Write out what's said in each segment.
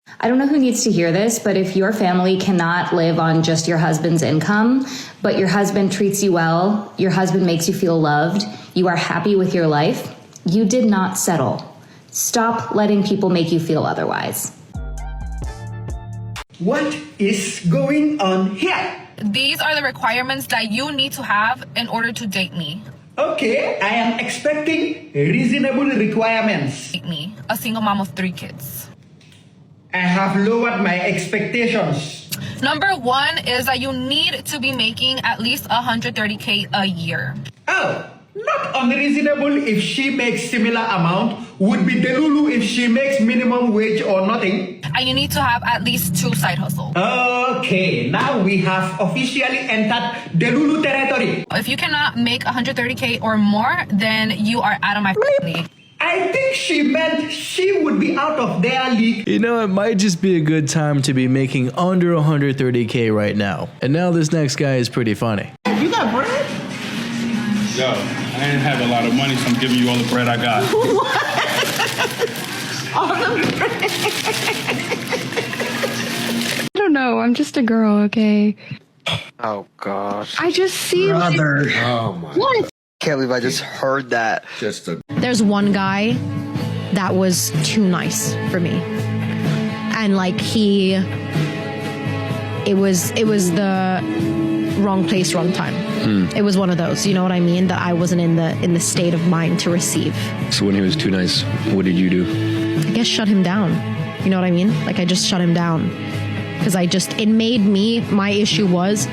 I don't know who needs to hear this, but if your family cannot live on just your husband's income, but your husband treats you well, your husband makes you feel loved, you are happy with your life, you did not settle. Stop letting people make you feel otherwise. What is going on here? These are the requirements that you need to have in order to date me. Okay, I am expecting reasonable requirements. Date me, a single mom of 3 kids. I have lowered my expectations. Number 1 is that you need to be making at least $130K a year. Oh, not unreasonable if she makes similar amount. Would be delulu if she makes minimum wage or nothing. And you need to have at least 2 side hustles. Okay, now we have officially entered delulu territory. If you cannot make $130K or more, then you are out of my league. I think she meant she would be out of their league. You know, it might just be a good time to be making under 130K right now. And now this next guy is pretty funny. You got bread? Yo, I didn't have a lot of money, so I'm giving you all the bread I got. All the bread. I don't know. I'm just a girl, okay? Oh, gosh. I just see Brother. like... Oh, my. What? Can't believe I just heard that. There's one guy that was too nice for me. And like it was the wrong place, wrong time. It was one of those, you know what I mean? That I wasn't in the state of mind to receive. So when he was too nice, what did you do? I guess shut him down. You know what I mean? Like I just shut him down. Because it made me, my issue was,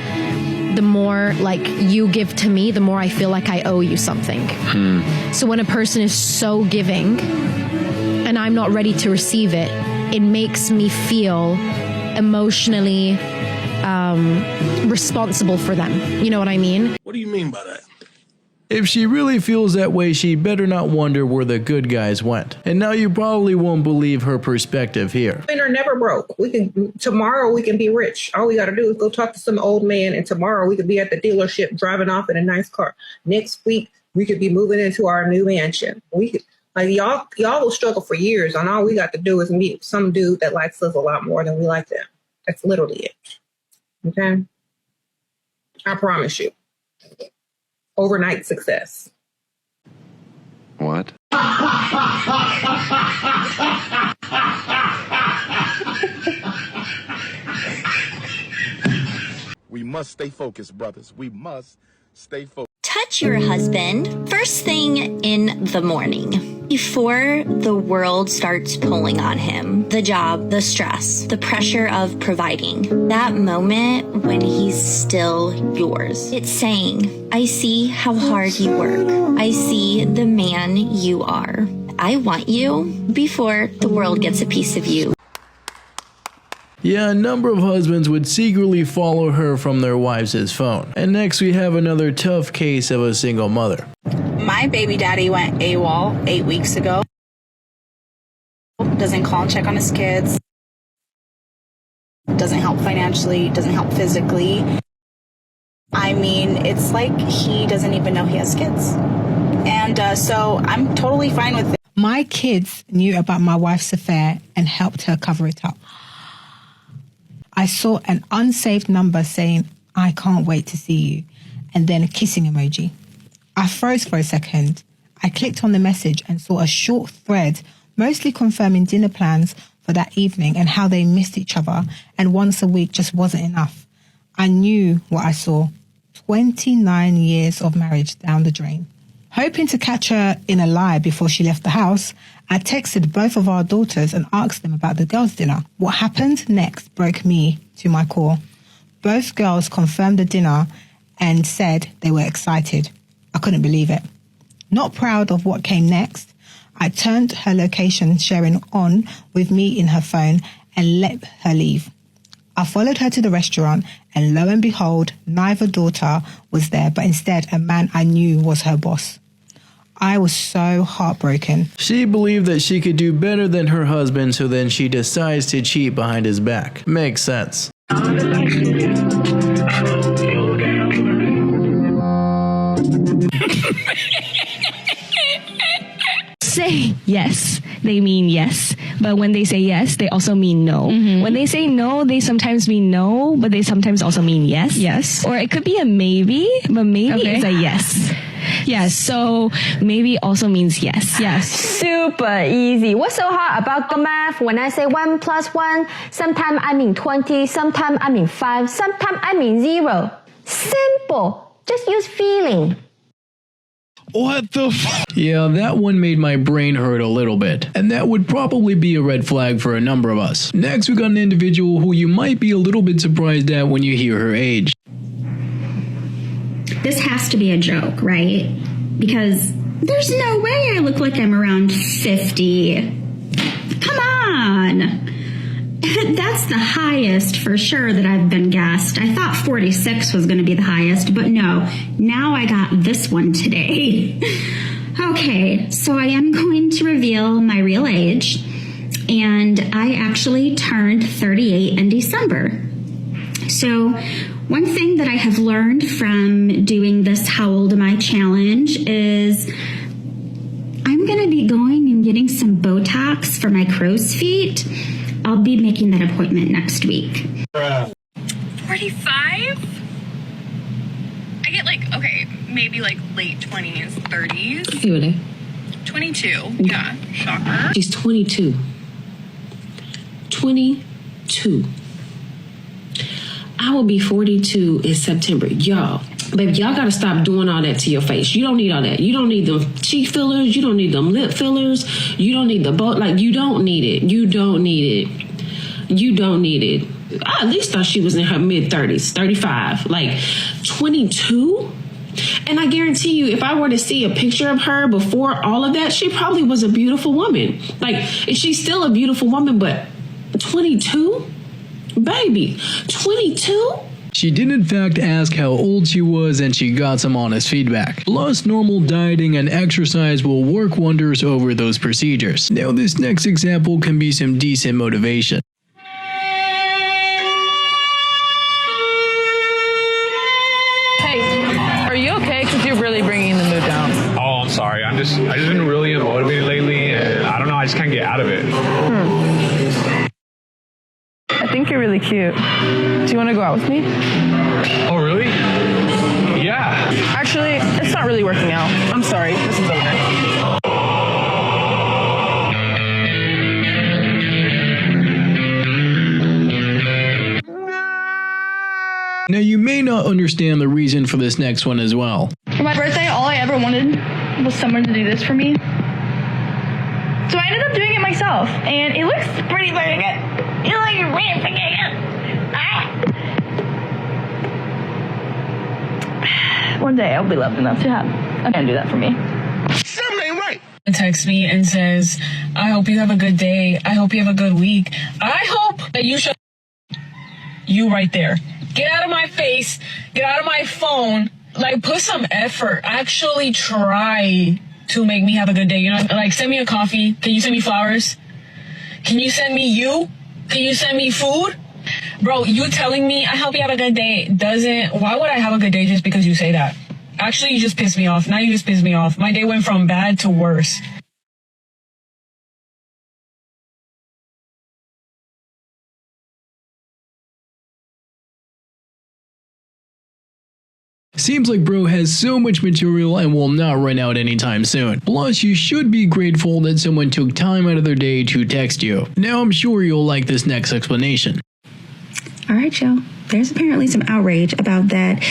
the more like you give to me, the more I feel like I owe you something. So when a person is so giving and I'm not ready to receive it, it makes me feel emotionally responsible for them. You know what I mean? What do you mean by that? If she really feels that way, she better not wonder where the good guys went. And now you probably won't believe her perspective here. Men are never broke. Tomorrow we can be rich. All we got to do is go talk to some old man, and tomorrow we could be at the dealership driving off in a nice car. Next week we could be moving into our new mansion. Y'all will struggle for years, and all we got to do is meet some dude that likes us a lot more than we like them. That's literally it. Okay, I promise you. Overnight success. What? We must stay focused, brothers. We must stay focused. Touch your husband first thing in the morning, before the world starts pulling on him. The job, the stress, the pressure of providing. That moment when he's still yours. It's saying, I see how hard you work. I see the man you are. I want you before the world gets a piece of you. Yeah, a number of husbands would secretly follow her from their wives' phone. And next we have another tough case of a single mother. My baby daddy went AWOL 8 weeks ago. Doesn't call and check on his kids. Doesn't help financially, doesn't help physically. I mean, it's like he doesn't even know he has kids. And so I'm totally fine with it. My kids knew about my wife's affair and helped her cover it up. I saw an unsaved number saying, I can't wait to see you, and then a kissing emoji. I froze for a second. I clicked on the message and saw a short thread, mostly confirming dinner plans for that evening and how they missed each other, and once a week just wasn't enough. I knew what I saw. 29 years of marriage down the drain. Hoping to catch her in a lie before she left the house, I texted both of our daughters and asked them about the girls' dinner. What happened next broke me to my core. Both girls confirmed the dinner and said they were excited. I couldn't believe it. Not proud of what came next, I turned her location sharing on with me in her phone and let her leave. I followed her to the restaurant, and lo and behold, neither daughter was there, but instead a man I knew was her boss. I was so heartbroken. She believed that she could do better than her husband, so then she decides to cheat behind his back. Makes sense. say yes, they mean yes. But when they say yes, they also mean no. When they say no, they sometimes mean no, but they sometimes also mean yes. Yes. Or it could be a maybe, but maybe is a yes. Yes, so maybe also means yes. Yes. Super easy. What's so hard about the math? When I say 1 plus 1, sometimes I mean 20, sometimes I mean 5, sometimes I mean 0. Simple. Just use feeling. What the f? Yeah, that one made my brain hurt a little bit, and that would probably be a red flag for a number of us. Next, we got an individual who you might be a little bit surprised at when you hear her age. This has to be a joke, right? Because there's no way I look like I'm around 50. Come on. That's the highest for sure that I've been guessed. I thought 46 was going to be the highest, but no. Now I got this one today. Okay, so I am going to reveal my real age. And I actually turned 38 in December. So one thing that I have learned from doing this How Old Am I challenge is I'm going to be going and getting some Botox for my crow's feet. I'll be making that appointment next week. 45? I get maybe late 20s, 30s. Really? 22, yeah, shocker. She's 22. 22. I will be 42 in September. Y'all, baby, y'all gotta stop doing all that to your face. You don't need all that. You don't need them cheek fillers. You don't need them lip fillers. You don't need the you don't need it. You don't need it. You don't need it. I at least thought she was in her mid-30s, 35. 22? And I guarantee you, if I were to see a picture of her before all of that, she probably was a beautiful woman. She's still a beautiful woman, but 22? Baby, 22? She did in fact ask how old she was, and she got some honest feedback. Plus, normal dieting and exercise will work wonders over those procedures. Now, this next example can be some decent motivation. Hey, are you okay? Because you're really bringing the mood down. Oh, I'm sorry. I've just been really unmotivated lately, and I don't know. I just can't get out of it. I think you're really cute. Do you want to go out with me? Oh, really? Yeah. Actually, it's not really working out. I'm sorry. This is over. Now, you may not understand the reason for this next one as well. For my birthday, all I ever wanted was someone to do this for me. So I ended up doing it myself, and it looks pretty very good. You look really freaking good. One day I'll be loved enough to have a man do that for me. Something ain't right. Texts me and says, I hope you have a good day. I hope you have a good week. I hope that you should. You right there. Get out of my face. Get out of my phone. Put some effort. Actually try to make me have a good day. Send me a coffee. Can you send me flowers? Can you send me you? Can you send me food? Bro, you telling me I hope you have a good day why would I have a good day just because you say that? Actually, you just pissed me off. Now you just pissed me off. My day went from bad to worse. Seems like bro has so much material and will not run out anytime soon. Plus, you should be grateful that someone took time out of their day to text you. Now, I'm sure you'll like this next explanation. All right, y'all. There's apparently some outrage about that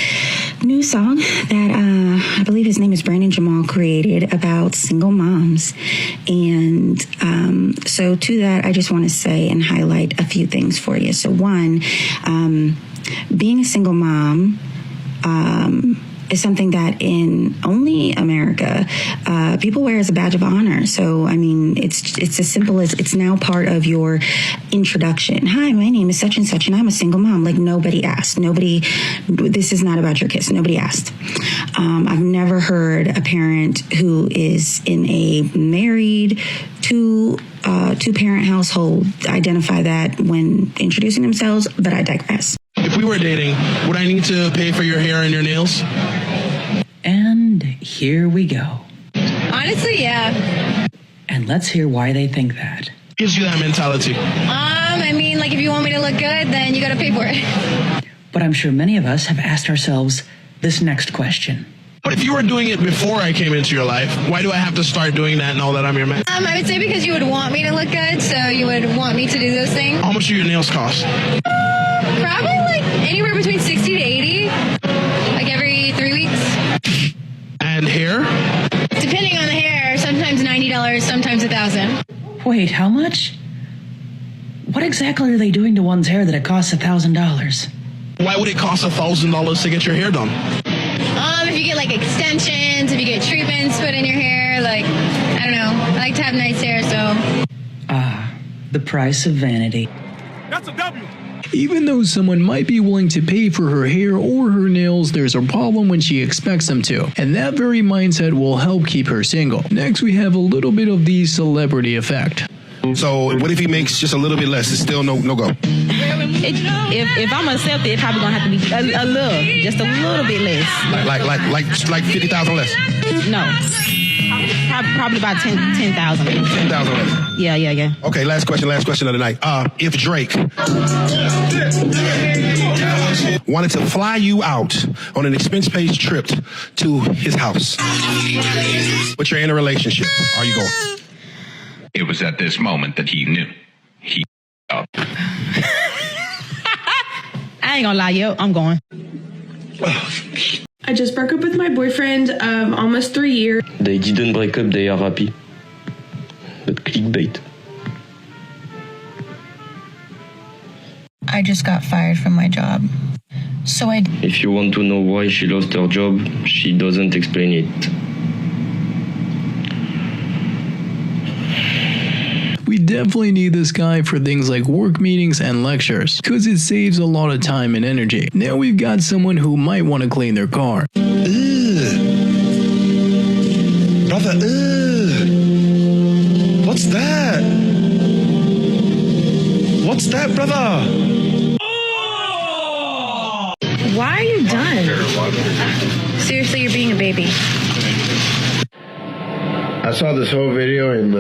new song that I believe his name is Brandon Jamal created about single moms. And so to that, I just want to say and highlight a few things for you. So one, being a single mom is something that in only America, people wear as a badge of honor. So, I mean, it's as simple as it's now part of your introduction. Hi, my name is such and such, and I'm a single mom. Nobody asked. This is not about your kids. Nobody asked. I've never heard a parent who is in a married two-parent household identify that when introducing themselves, but I digress. If we were dating, would I need to pay for your hair and your nails? And here we go. Honestly, yeah. And let's hear why they think that. Gives you that mentality? I mean, like, if you want me to look good, then you gotta pay for it. But I'm sure many of us have asked ourselves this next question. But if you were doing it before I came into your life, why do I have to start doing that now that I'm your man? I would say because you would want me to look good, so you would want me to do those things. How much do your nails cost? Probably like anywhere between 60 to 80, like every 3 weeks. And hair? Depending on the hair, sometimes $90, sometimes $1,000. Wait, how much? What exactly are they doing to one's hair that it costs $1,000? Why would it cost $1,000 to get your hair done? If you get like extensions, if you get treatments put in your hair, like, I don't know. I like to have nice hair, so. The price of vanity. That's a W. Even though someone might be willing to pay for her hair or her nails, there's a problem when she expects them to. And that very mindset will help keep her single. Next, we have a little bit of the celebrity effect. So what if he makes just a little bit less? It's still no go. If I'm accepted, it's probably gonna have to be a little, just a little bit less. Like 50,000 less. No, probably about 10,000. 10,000 less. Yeah. Okay, last question of the night. If Drake wanted to fly you out on an expense-paid trip to his house, but you're in a relationship, are you going? It was at this moment that he knew. He up. I ain't gonna lie, yo, I'm going. I just broke up with my boyfriend of almost 3 years. They didn't break up, they are happy. But clickbait. I just got fired from my job. So If you want to know why she lost her job, she doesn't explain it. We definitely need this guy for things like work meetings and lectures, cause it saves a lot of time and energy. Now we've got someone who might want to clean their car. Brother, what's that? What's that, brother? why are you done? Seriously, you're being a baby. I saw this whole video and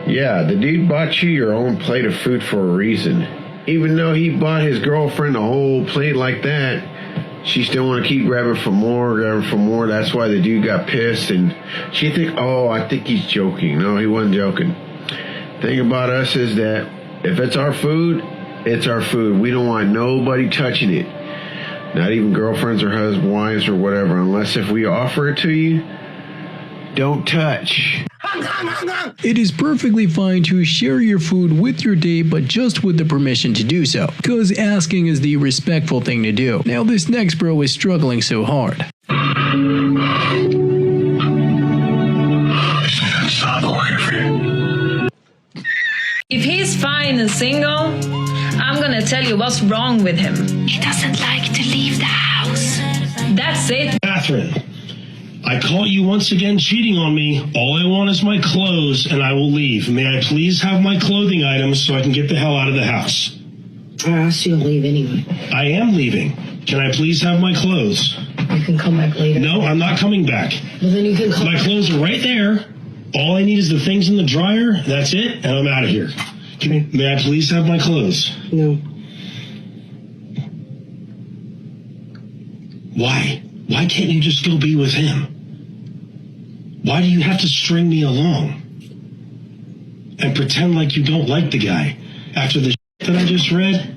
yeah, the dude bought you your own plate of food for a reason. Even though he bought his girlfriend a whole plate like that, she still want to keep grabbing for more. That's why the dude got pissed, and she think, oh, I think he's joking. No, he wasn't joking. Thing about us is that if it's our food, it's our food. We don't want nobody touching it. Not even girlfriends or husbands, wives or whatever, unless if we offer it to you, don't touch. It is perfectly fine to share your food with your date, but just with the permission to do so, because asking is the respectful thing to do. Now this next bro is struggling so hard. If he's fine and single, I'm gonna tell you what's wrong with him. He doesn't like to leave the house. That's it. Catherine, I caught you once again cheating on me. All I want is my clothes, and I will leave. May I please have my clothing items so I can get the hell out of the house? I asked you to leave anyway. I am leaving. Can I please have my clothes? You can come back later. No, I'm not coming back. Well, then you can come. My clothes are right there. All I need is the things in the dryer. That's it, and I'm out of here. May I please have my clothes? No. Why? Why can't you just go be with him? Why do you have to string me along and pretend like you don't like the guy after the that I just read?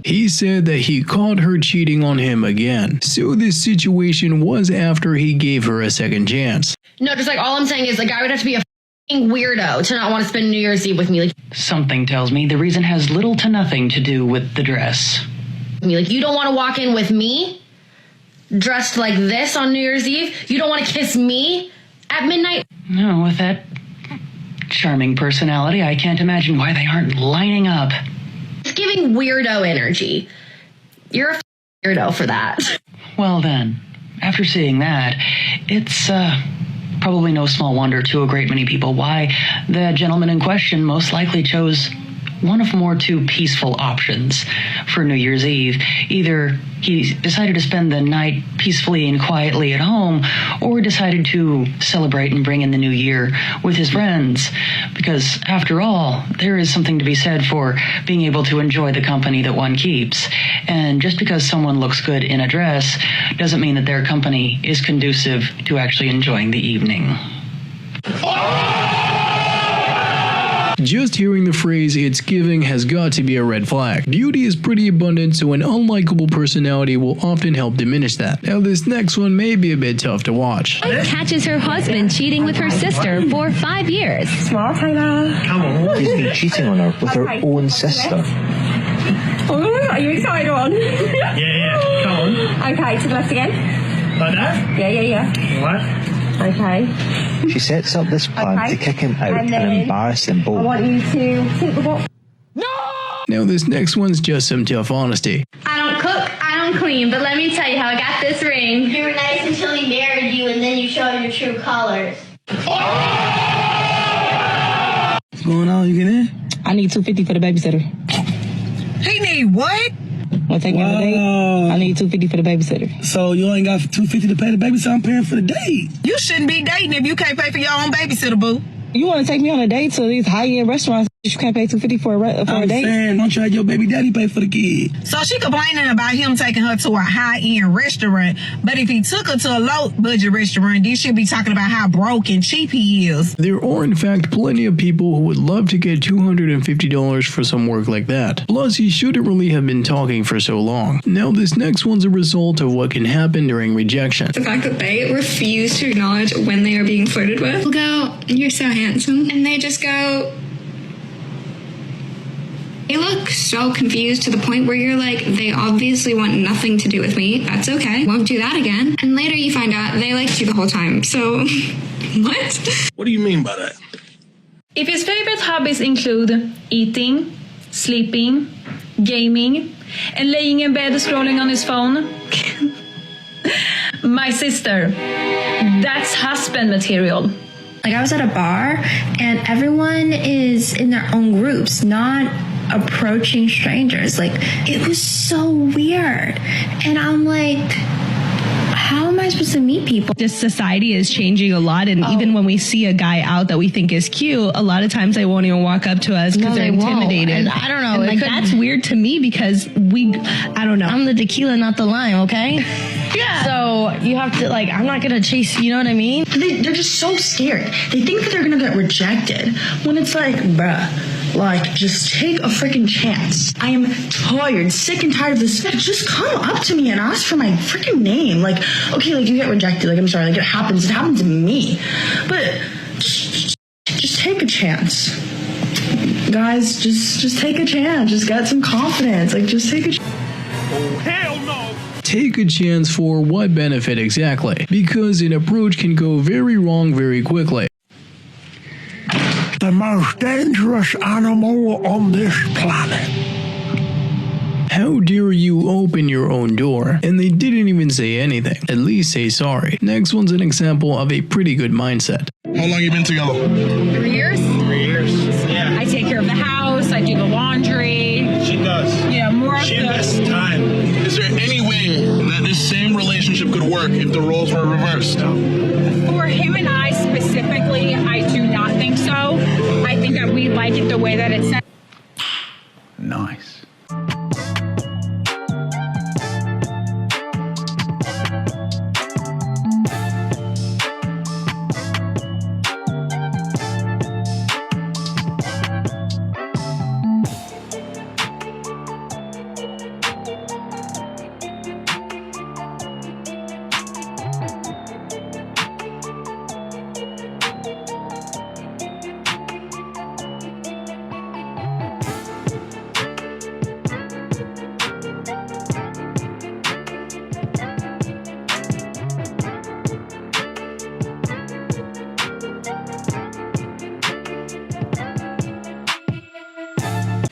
He said that he caught her cheating on him again. So this situation was after he gave her a second chance. No, just like all I'm saying is the guy would have to be a f***ing weirdo to not want to spend New Year's Eve with me. Like, something tells me the reason has little to nothing to do with the dress. Like, you don't want to walk in with me dressed like this on New Year's Eve? You don't want to kiss me at midnight? No, with that charming personality, I can't imagine why they aren't lining up. It's giving weirdo energy. You're a weirdo for that. Well then, after seeing that, it's probably no small wonder to a great many people why the gentleman in question most likely chose one of more two peaceful options for New Year's Eve. Either he decided to spend the night peacefully and quietly at home, or decided to celebrate and bring in the new year with his friends. Because after all, there is something to be said for being able to enjoy the company that one keeps. And just because someone looks good in a dress doesn't mean that their company is conducive to actually enjoying the evening. Just hearing the phrase "it's giving" has got to be a red flag. Beauty is pretty abundant, so an unlikable personality will often help diminish that. Now this next one may be a bit tough to watch. Catches her husband cheating with her sister for 5 years. Small, Taylor. Come on. He's been cheating on her with her own sister. Oh, are you excited on? Yeah. Come on. Okay, to the left again. Like that? Yeah. What? Okay. She sets up this plan to kick him out and embarrass them both. I want you to take the box. Now this next one's just some tough honesty. I don't cook, I don't clean, but let me tell you how I got this ring. You were nice until he married you, and then you showed your true colors. What's going on? You get in? I need $250 for the babysitter. He need what? Want to take me on a date? I need $250 for the babysitter. So you ain't got $250 to pay the babysitter? I'm paying for the date. You shouldn't be dating if you can't pay for your own babysitter, boo. You want to take me on a date to these high-end restaurants? You can't pay $250 for a date. I'm saying, don't you have your baby daddy pay for the kid? So she complaining about him taking her to a high-end restaurant, but if he took her to a low-budget restaurant, then she'll be talking about how broke and cheap he is. There are in fact plenty of people who would love to get $250 for some work like that. Plus, he shouldn't really have been talking for so long. Now this next one's a result of what can happen during rejection. The fact that they refuse to acknowledge when they are being flirted with. They'll go, "You're so handsome," and they just go. They look so confused to the point where you're like, they obviously want nothing to do with me. That's okay. Won't do that again. And later you find out they liked you the whole time. So, what? What do you mean by that? If his favorite hobbies include eating, sleeping, gaming, and laying in bed scrolling on his phone, my sister, that's husband material. Like, I was at a bar and everyone is in their own groups, not approaching strangers. Like, it was so weird. And I'm like, how am I supposed to meet people? This society is changing a lot, and even when we see a guy out that we think is cute, a lot of times they won't even walk up to us because they're intimidated. And I don't know. And like, that's weird to me because I don't know. I'm the tequila, not the lime, okay? Yeah. So you have to, like, I'm not gonna chase, you know what I mean? They're just so scared. They think that they're gonna get rejected when it's like, bruh. Like, just take a freaking chance. I am tired, sick and tired of this. Just come up to me and ask for my freaking name. Like, okay, like, you get rejected. Like, I'm sorry. Like, it happens. It happened to me. But just take a chance. Guys, just take a chance. Just get some confidence. Like, just take a chance. Oh, hell no! Take a chance for what benefit exactly? Because an approach can go very wrong very quickly. The most dangerous animal on this planet. How dare you open your own door? And they didn't even say anything. At least say sorry. Next one's an example of a pretty good mindset. How long you been together? 3 years? 3 years. Yeah. I take care of the house. I do the laundry. She does. Yeah, more of She invests time. Is there any way that this same relationship could work if the roles were reversed? For him and I specifically, I do not think so. I think that we like it the way that it's set. Nice.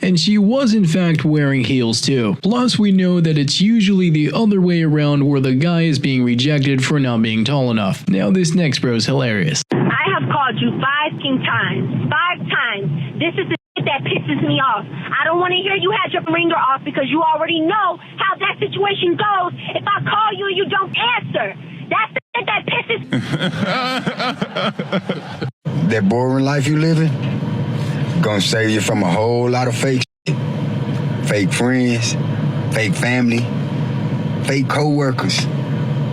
And she was in fact wearing heels too. Plus we know that it's usually the other way around where the guy is being rejected for not being tall enough. Now this next bro is hilarious. I have called you 5 times. 5 times. This is the that pisses me off. I don't want to hear you had your ringer off because you already know how that situation goes. If I call you and you don't answer, that's the shit that pisses. That boring life you living gonna save you from a whole lot of fake shit. Fake friends, fake family, fake co-workers.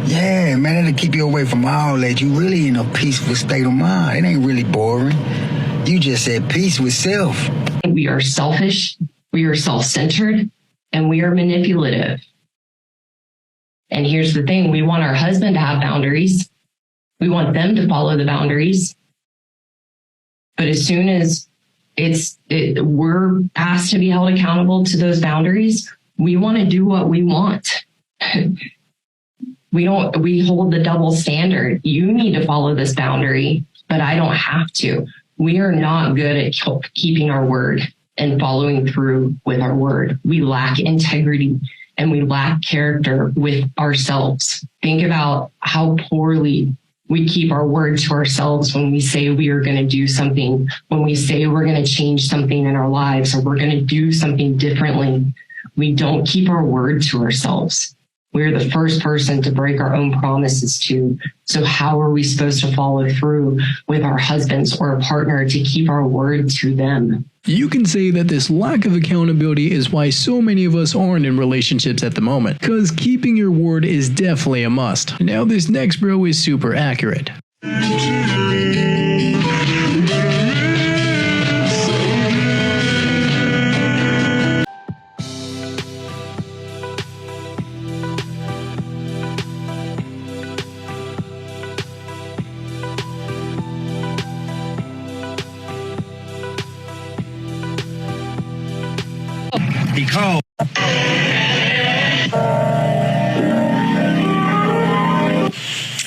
Yeah, man, that'll keep you away from all that. You really in a peaceful state of mind. It ain't really boring. You just at peace with self. We are selfish, we are self-centered, and we are manipulative. And here's the thing, we want our husband to have boundaries. We want them to follow the boundaries. But as soon as we're asked to be held accountable to those boundaries, we want to do what we want. We hold the double standard. You need to follow this boundary, but I don't have to. We are not good at keeping our word and following through with our word. We lack integrity and we lack character with ourselves. Think about how poorly we keep our word to ourselves when we say we are going to do something, when we say we're going to change something in our lives or we're going to do something differently. We don't keep our word to ourselves. We're the first person to break our own promises to. So how are we supposed to follow through with our husbands or a partner to keep our word to them? You can say that this lack of accountability is why so many of us aren't in relationships at the moment, because keeping your word is definitely a must. Now this next bro is super accurate. He called.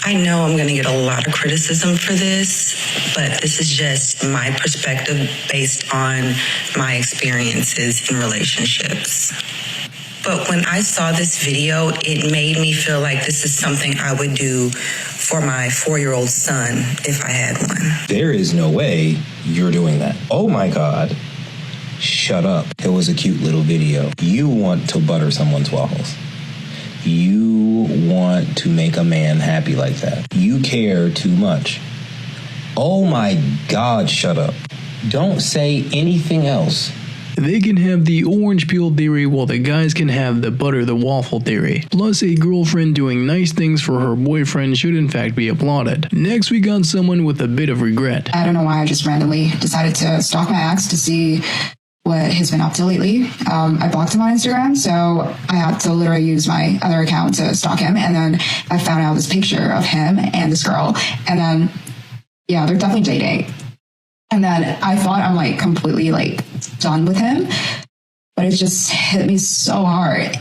I know I'm going to get a lot of criticism for this, but this is just my perspective based on my experiences in relationships. But when I saw this video, it made me feel like this is something I would do for my 4-year-old son if I had one. There is no way you're doing that. Oh my God. Shut up. It was a cute little video. You want to butter someone's waffles. You want to make a man happy like that. You care too much. Oh my God, shut up. Don't say anything else. They can have the orange peel theory while the guys can have the butter the waffle theory. Plus, a girlfriend doing nice things for her boyfriend should in fact be applauded. Next, we got someone with a bit of regret. I don't know why I just randomly decided to stalk my ex to see what he's been up to lately. I blocked him on Instagram, so I had to literally use my other account to stalk him. And then I found out this picture of him and this girl. And then, yeah, they're definitely dating. And then I thought I'm like completely like done with him, but it just hit me so hard.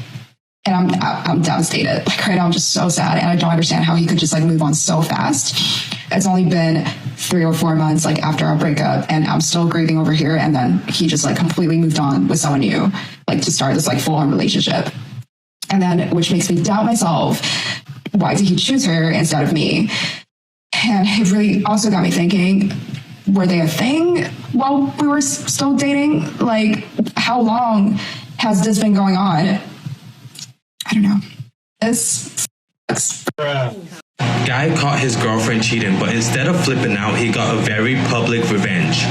And I'm devastated. Like right now I'm just so sad, and I don't understand how he could just like move on so fast. It's only been 3 or 4 months like after our breakup, and I'm still grieving over here. And then he just like completely moved on with someone new, like to start this like full on relationship. And then, which makes me doubt myself. Why did he choose her instead of me? And it really also got me thinking, were they a thing while we were still dating? Like, how long has this been going on? I don't know. This sucks. Guy caught his girlfriend cheating, but instead of flipping out, he got a very public revenge.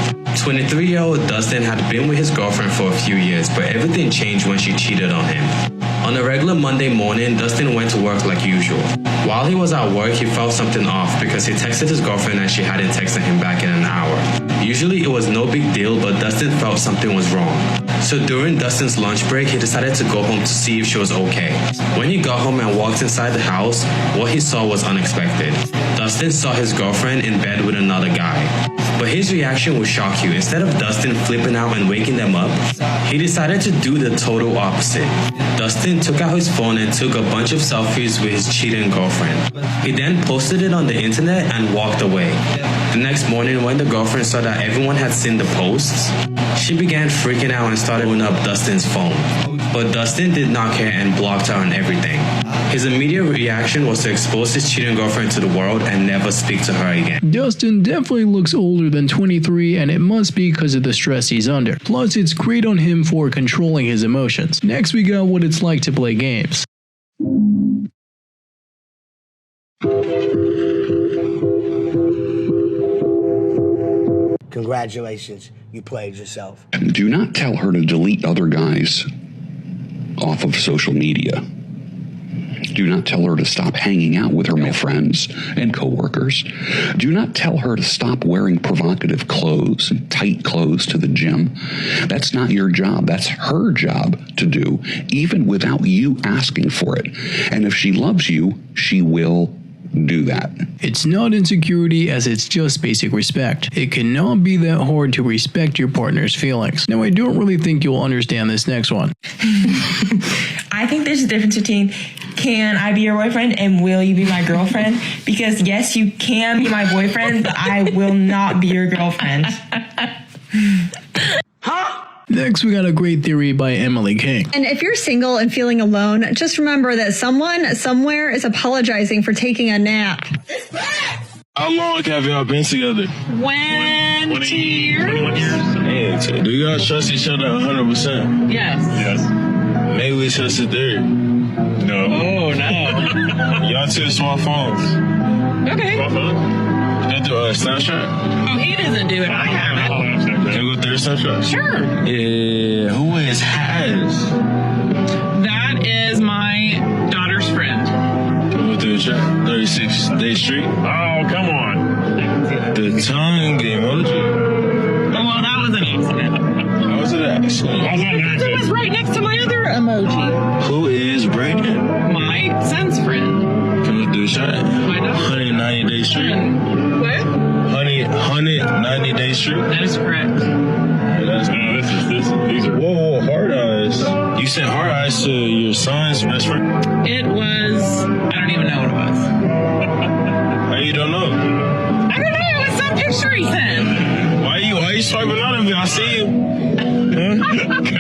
23-year-old Dustin had been with his girlfriend for a few years, but everything changed when she cheated on him. On a regular Monday morning, Dustin went to work like usual. While he was at work, he felt something off because he texted his girlfriend and she hadn't texted him back in an hour. Usually it was no big deal, but Dustin felt something was wrong. So during Dustin's lunch break, he decided to go home to see if she was okay. When he got home and walked inside the house, what he saw was unexpected. Dustin saw his girlfriend in bed with another guy. But his reaction will shock you. Instead of Dustin flipping out and waking them up, he decided to do the total opposite. Dustin took out his phone and took a bunch of selfies with his cheating girlfriend. He then posted it on the internet and walked away. The next morning, when the girlfriend saw that everyone had seen the posts, She began freaking out and started blowing up Dustin's phone. But Dustin did not care and blocked her on everything. His immediate reaction was to expose his cheating girlfriend to the world and never speak to her again. Dustin definitely looks older than 23, and it must be because of the stress he's under. Plus, it's great on him for controlling his emotions. Next, we got what it's like to play games. Congratulations, you played yourself. Do not tell her to delete other guys off of social media. Do not tell her to stop hanging out with her male friends and coworkers. Do not tell her to stop wearing provocative clothes and tight clothes to the gym. That's not your job. That's her job to do, even without you asking for it. And if she loves you, she will do that. It's not insecurity, as it's just basic respect. It cannot be that hard to respect your partner's feelings. Now, I don't really think you'll understand this next one. I think there's a difference between can I be your boyfriend and will you be my girlfriend? Because yes, you can be my boyfriend, but I will not be your girlfriend. Next, we got a great theory by Emily King. And if you're single and feeling alone, just remember that someone somewhere is apologizing for taking a nap. How long have y'all been together? 20 years. 21 years. Hey, so do y'all trust each other 100%? Yes. Yes. Maybe we trust a third. No. Oh, no. Y'all two small phones. Okay. Small phones? You do a Snapchat? Oh, he doesn't do it. I have it. Can we go through a Snapchat? Sure. Yeah. Who is Has? That is my daughter's friend. Can we go through the chat? 36 Day Street. Oh, come on. The tongue emoji. Well, that was an accident. How was it an accident? It was right next to my other emoji. Who is Brayden? My son's friend. Can we do a chat? Why not? 190 Day Street. What? 190 Day Street. That is correct. These are whoa, hard eyes. You sent hard eyes to your son's best friend? It was, I don't even know what it was. How you don't know? I don't know, it's some picture he sent. Why you swiping out of me? I see you. Huh?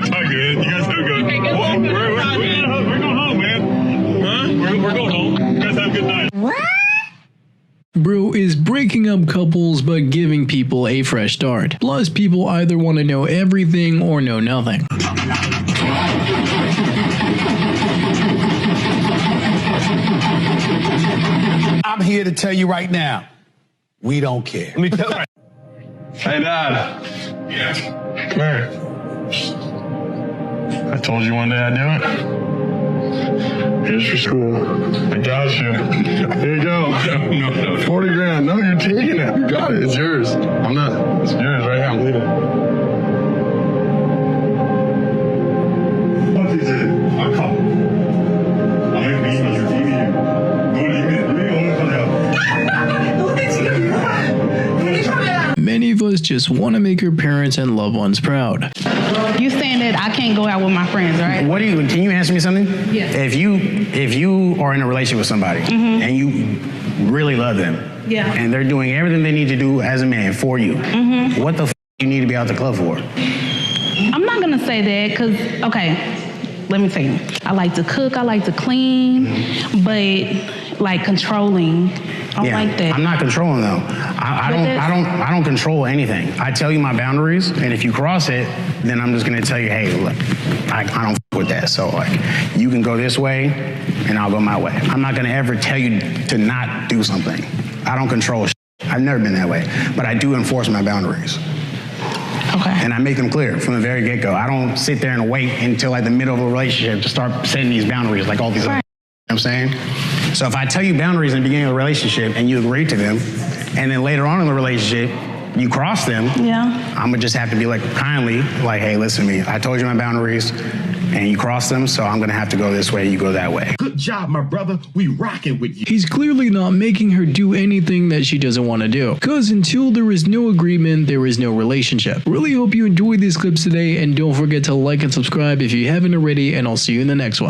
Talk good. You guys have a good. Okay, good. We're going home, man. Huh? We're going home. You guys have a good night. What? Bro is breaking up couples but giving people a fresh start. Plus, people either want to know everything or know nothing. I'm here to tell you right now, we don't care. Let me tell you. Hey, Dad. Yeah. Come here. I told you one day I'd do it. Here's for school. I got you. Here you go. No. 40 grand. No, you're taking it. You got it. It's yours. I'm not. It's yours right here. I'm leaving. What is it? I'm coming. I'm being your TV. Many of us just want to make our parents and loved ones proud. You saying that I can't go out with my friends, right? Can you answer me something? Yes. If you are in a relationship with somebody and you really love them, and they're doing everything they need to do as a man for you, what the f you need to be out the club for? I'm not gonna say that because, okay, let me tell you. I like to cook, I like to clean, but like controlling, I don't like that. I'm not controlling though. I don't control anything. I tell you my boundaries, and if you cross it, then I'm just gonna tell you, hey, look, I don't f with that. So like, you can go this way, and I'll go my way. I'm not gonna ever tell you to not do something. I don't control. I've never been that way, but I do enforce my boundaries. Okay. And I make them clear from the very get-go. I don't sit there and wait until like the middle of a relationship to start setting these boundaries like all these other, you know what I'm saying? So if I tell you boundaries in the beginning of the relationship and you agree to them, and then later on in the relationship, you cross them, I'm gonna just have to be like kindly, like, hey, listen to me. I told you my boundaries and you crossed them, so I'm gonna have to go this way, you go that way. Good job, my brother. We rocking with you. He's clearly not making her do anything that she doesn't want to do. Because until there is no agreement, there is no relationship. Really hope you enjoyed these clips today, and don't forget to like and subscribe if you haven't already, and I'll see you in the next one.